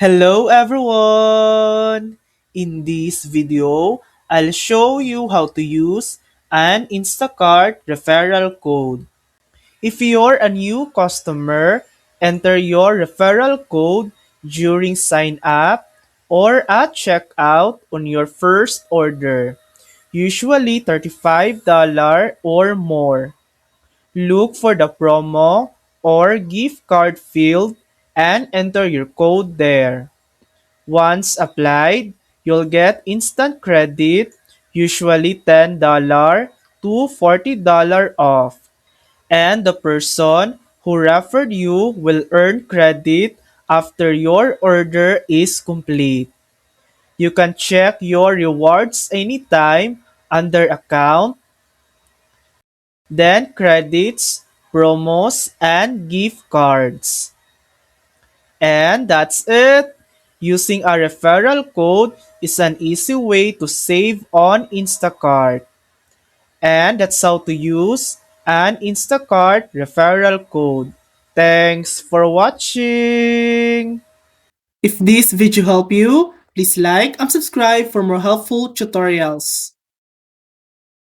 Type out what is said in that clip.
Hello everyone! In this video, I'll show you how to use an Instacart referral code. If you're a new customer, enter your referral code during sign up or at checkout on your first order, usually $35 or more. Look for the promo or gift card field and enter your code there. Once applied, you'll get instant credit, usually $10 to $40 off. And the person who referred you will earn credit after your order is complete. You can check your rewards anytime under account, then credits, promos, and gift cards. And that's it. Using a referral code is an easy way to save on Instacart. And that's how to use an Instacart referral code. Thanks for watching! If this video helped you, please like and subscribe for more helpful tutorials.